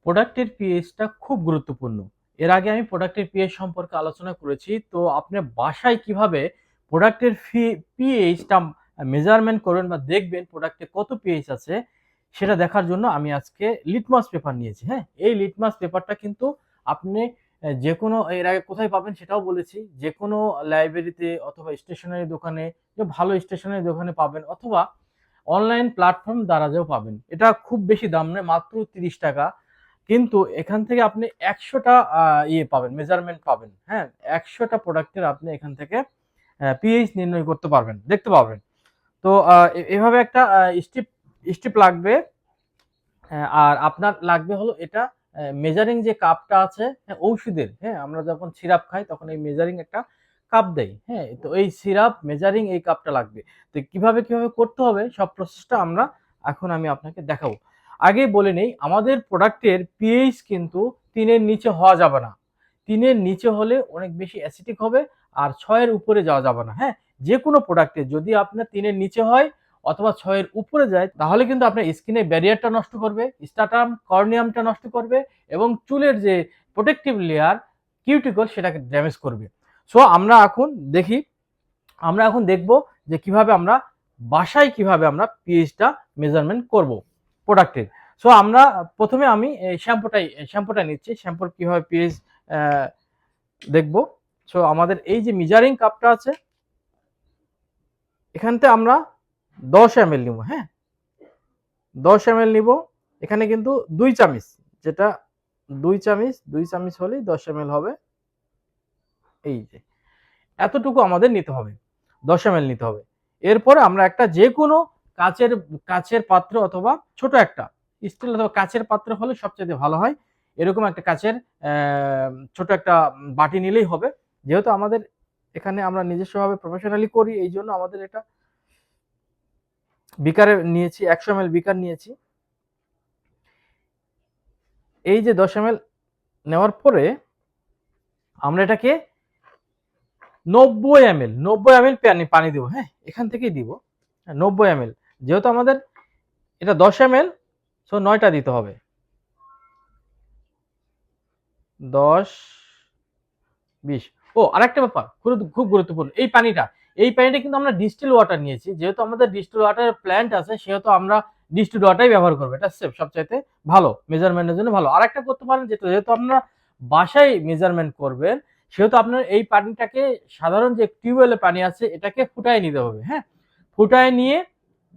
প্রোডাক্টের পিএইচটা খুব গুরুত্বপূর্ণ। এর আগে আমি প্রোডাক্টের পিএইচ সম্পর্কে আলোচনা করেছি। তো আপনি বাসায় কিভাবে প্রোডাক্টের পিএইচটা মেজারমেন্ট করবেন বা দেখবেন প্রোডাক্টে কত পিএইচ আছে, সেটা দেখার জন্য আমি আজকে লিটমাস পেপার নিয়েছি। হ্যাঁ? এই লিটমাস পেপারটা কিন্তু আপনি যেকোনো, এর আগে কোথায় পাবেন সেটাও বলেছি। যেকোনো লাইব্রেরিতে অথবা স্টেশনারি দোকানে, যে ভালো স্টেশনারি দোকানে পাবেন, অথবা অনলাইন প্ল্যাটফর্ম দ্বারা পাবেন। এটা খুব বেশি দাম নয়, মাত্র 30 টাকা। কিন্তু এখান থেকে আপনি 100টা পাবেন, মেজারমেন্ট পাবেন। হ্যাঁ, 100টা প্রোডাক্টের আপনি এখান থেকে পিএইচ নির্ণয় করতে পারবেন, দেখতে পারবেন। তো এভাবে একটা স্ট্রিপ স্ট্রিপ লাগবে। আর আপনার লাগবে হলো এটা মেজারিং যে কাপটা আছে, হ্যাঁ, ঔষধের, হ্যাঁ, আমরা যখন সিরাপ খাই তখন এই মেজারিং একটা কাপ দেয়। হ্যাঁ, তো এই সিরাপ মেজারিং এই কাপটা লাগবে। তো কিভাবে করতে হবে সব প্রসেসটা আমি আপনাকে দেখাবো। আগেই বলে নেই, আমাদের প্রোডাক্টের পিএইচ কিন্তু 3 এর নিচে হওয়া যাবে না। 3 এর নিচে হলে অনেক বেশি অ্যাসিডিক হবে, আর 6 এর উপরে যাওয়া যাবে না। হ্যাঁ, যেকোনো প্রোডাক্টে যদি আপনার 3 এর নিচে হয় অথবা 6 এর উপরে যায়, তাহলে কিন্তু আপনার স্কিনের ব্যারিয়ারটা নষ্ট করবে, স্ট্রাটাম কর্নিয়ামটা নষ্ট করবে, এবং চুলের যে প্রোটেক্টিভ লেয়ার কিউটিকল সেটাকে ড্যামেজ করবে। সো আমরা এখন দেখব যে কিভাবে আমরা বাসায় পিএইচটা মেজারমেন্ট করব প্রোডাক্টের। সো আমরা প্রথমে আমি শ্যাম্পুটা নিচ্ছি। শ্যাম্পুর কিভাবে পিএইচ দেখব। সো আমাদের এই যে মেজারিং কাপটা আছে, এখানতে আমরা 10 ml নিব। হ্যাঁ, 10 ml নিব। এখানে কিন্তু 2 চামচ, যেটা 2 চামচ হলেই 10 ml হবে। এই যে এতটুকু আমাদের নিতে হবে, 10 ml নিতে হবে। এরপরে আমরা একটা যে কোনো কাচের কাচের পাত্র, অথবা ছোট একটা স্টিল অথবা কাচের পাত্র হলে সবচেয়ে ভালো হয়। এরকম একটা কাচের ছোট একটা বাটি নিলেই হবে। যেহেতু আমাদের এখানে আমরা নিজস্বভাবে প্রফেশনালি করি, এই জন্য আমাদের এটা বিকারে নিয়েছি, 100 ml বিকার নিয়েছি। এই যে 10 ml নেওয়ার পরে আমরা এটাকে 90 ml পানি দিব। হ্যাঁ, এখান থেকেই দিব। 90 ml, যেহেতু আমাদের এটা 10 ml, সো 9টা দিতে হবে। 10, 20। ও, আরেকটা ব্যাপার খুব গুরুত্বপূর্ণ, এই পানিটা কিন্তু আমরা ডিস্টিল ওয়াটার নিয়েছি। যেহেতু আমাদের ডিস্টিল ওয়াটারের প্ল্যান্ট আছে, সেহেতু আমরা ডিস্টিল ওয়াটারই ব্যবহার করবো। এটা সেফ, সবচাইতে ভালো, মেজারমেন্টের জন্য ভালো। আরেকটা করতে পারেন, যেহেতু আপনারা বাসায় মেজারমেন্ট করবেন, সেহেতু আপনার এই পানিটাকে, সাধারণ যে টিউবওয়েলের পানি আছে, এটাকে ফুটায় নিতে হবে। হ্যাঁ, ফুটায় নিয়ে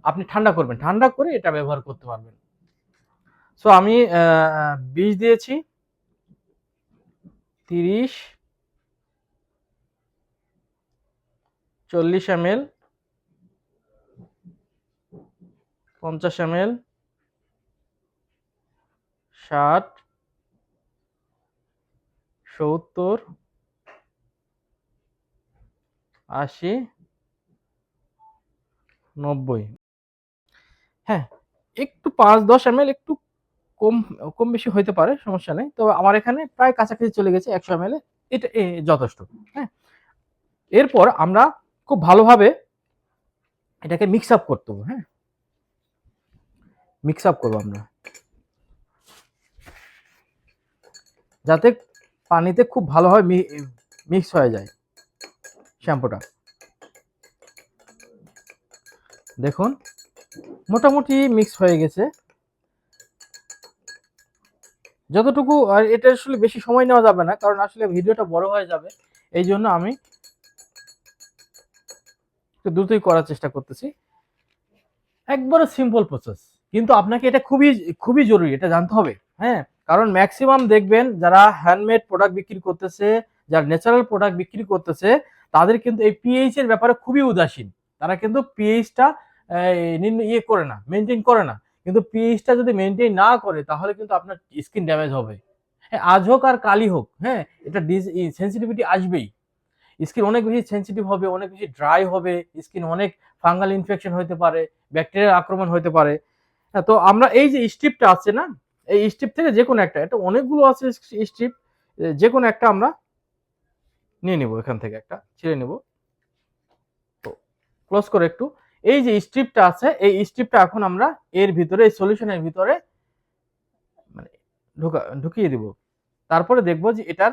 আপনি ঠান্ডা করবেন, ঠান্ডা করে এটা ব্যবহার করতে পারবেন। সো আমি 20 দিয়েছি, 30, 40 ml, 50 ml, 60, 70, 80, 90। হ্যাঁ, একটু 5-10 ml একটু কম কম বেশি হইতে পারে, সমস্যা নেই। তো আমার এখানে প্রায় কাছাকাছি চলে গেছে 100 ml। এটা যথেষ্ট। হ্যাঁ, এরপর আমরা খুব ভালোভাবে এটাকে মিক্স আপ করতে হবে। হ্যাঁ, মিক্স আপ করবো আমরা, যাতে পানিতে খুব ভালোভাবে মিক্স হয়ে যায় শ্যাম্পুটা। দেখুন, মোটামুটি মিক্স হয়ে গেছে যতটুকু। আর এটা আসলে বেশি সময় নেওয়া যাবে না, কারণ আসলে ভিডিওটা বড় হয়ে যাবে। এই জন্য আমি একটু দ্রুতই করার চেষ্টা করতেছি। একবারে সিম্পল প্রসেস, কিন্তু আপনাকে এটা খুবই খুবই জরুরি, এটা জানতে হবে। হ্যাঁ, কারণ ম্যাক্সিমাম দেখবেন যারা হ্যান্ডমেড প্রোডাক্ট বিক্রি করতেছে, যারা ন্যাচারাল প্রোডাক্ট বিক্রি করতেছে, তাদের কিন্তু এই পিএইচ এর ব্যাপারে খুবই উদাসীন। তারা কিন্তু পিএইচটা করে না, মেনটেন করে না। কিন্তু পিএইচটা যদি মেনটেন না করে, তাহলে কিন্তু আপনার স্কিন ড্যামেজ হবে। হ্যাঁ, আজ হোক আর কালই হোক, হ্যাঁ, এটা সেন্সিটিভিটি আসবেই। স্কিন অনেক বেশি সেন্সিটিভ হবে, অনেক বেশি ড্রাই হবে, স্কিন অনেক ফাঙ্গাল ইনফেকশন হতে পারে, ব্যাকটেরিয়ার আক্রমণ হতে পারে। হ্যাঁ, তো আমরা এই যে স্ট্রিপটা আছে না, এই স্ট্রিপ থেকে যে কোনো একটা, এটা অনেকগুলো আছে স্ট্রিপ, যে কোনো একটা আমরা নিয়ে নিব, এখান থেকে একটা ছিঁড়ে নিব। তো ক্লোজ করে একটু, এই যে স্ট্রিপটা আছে, এই স্ট্রিপটা এখন আমরা এর ভিতরে, এই সলিউশনের ভিতরে মানে ঢুকিয়ে দিব। তারপরে দেখব যে এটার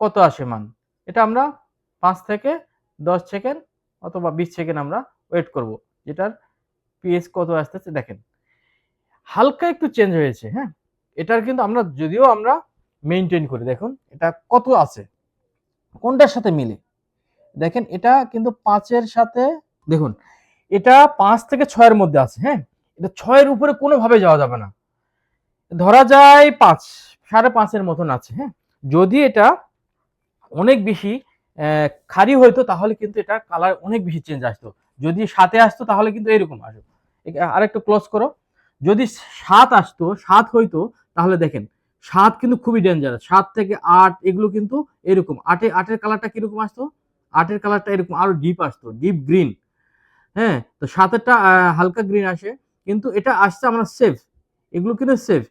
কত আসে মান। এটা আমরা 5 থেকে 10 সেকেন্ড অথবা 20 সেকেন্ড আমরা ওয়েট করব। যেটার পিএইচ কত আসতেছে দেখেন। হালকা একটু চেঞ্জ হয়েছে, হ্যাঁ? এটার কিন্তু আমরা যদিও আমরা মেইনটেইন করি, দেখুন এটা কত আছে, কোনটার সাথে মিলে। দেখেন এটা কিন্তু 5 এর সাথে, দেখুন এটা 5 থেকে 6 এর মধ্যে আছে, হ্যাঁ? এটা 6 এর উপরে কোনোভাবে যাওয়া যাবে না। ধরা যায় 5, 5.5 এর মতন আছে, হ্যাঁ? যদি এটা অনেক বেশি খারি হইতো তাহলে কিন্তু এটা কালার অনেক বেশি চেঞ্জ আসতো। যদি 7 এ আসতো তাহলে কিন্তু এরকম আসতো। আরেকটু ক্লোজ করো। যদি 7 আসতো, 7 হইতো তাহলে দেখেন 7 কিন্তু খুবই ডেঞ্জারাস। 7 থেকে 8 এগুলো কিন্তু এরকম। 8 এর কালারটা কিরকম আসতো? 8 এর কালারটা এরকম আরো ডিপ আসতো, ডিপ গ্রিন। হ্যাঁ? তো 7 এরটা হালকা গ্রিন আসে। কিন্তু এটা আসছে আমরা সেফ। এগুলো কিন্তু সেফ।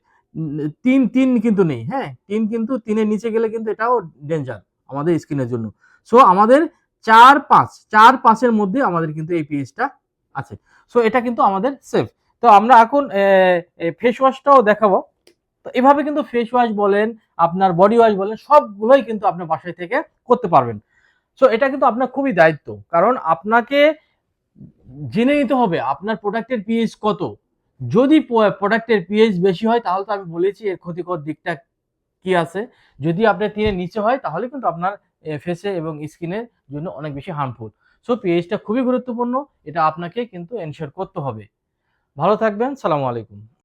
3 কিন্তু নেই, হ্যাঁ? 3 কিন্তু 3 এর নিচে গেলে কিন্তু এটাও ডেঞ্জার আমাদের স্কিনের জন্য। সো আমাদের 4-5 এর মধ্যে আমাদের কিন্তু এই পিএইচটা আছে। সো এটা কিন্তু আমাদের সেফ। তো আমরা এখন ফেস ওয়াশটাও দেখাবো। তো এভাবে কিন্তু ফেস ওয়াশ বলেন, আপনার বডি ওয়াশ বলেন, সবগুলোই কিন্তু আপনার বাসায় থেকে করতে পারবেন। সো এটা কিন্তু আপনার খুবই দায়িত্ব। কারণ আপনাকে জেনে নিতে হবে আপনার প্রোডাক্টের পিএইচ কত। যদি প্রোডাক্টের পিএইচ বেশি হয় তাহলে তো আমি বলেছি এর ক্ষতিকর দিকটা কি আছে। যদি আপনার 3 এর নিচে হয় তাহলে কিন্তু আপনার ফেসে এবং স্কিনের জন্য অনেক বেশি হার্মফুল। সো পিএইচটা খুবই গুরুত্বপূর্ণ। এটা আপনাকে কিন্তু এনশিওর করতে হবে। ভালো থাকবেন। সালামু আলাইকুম।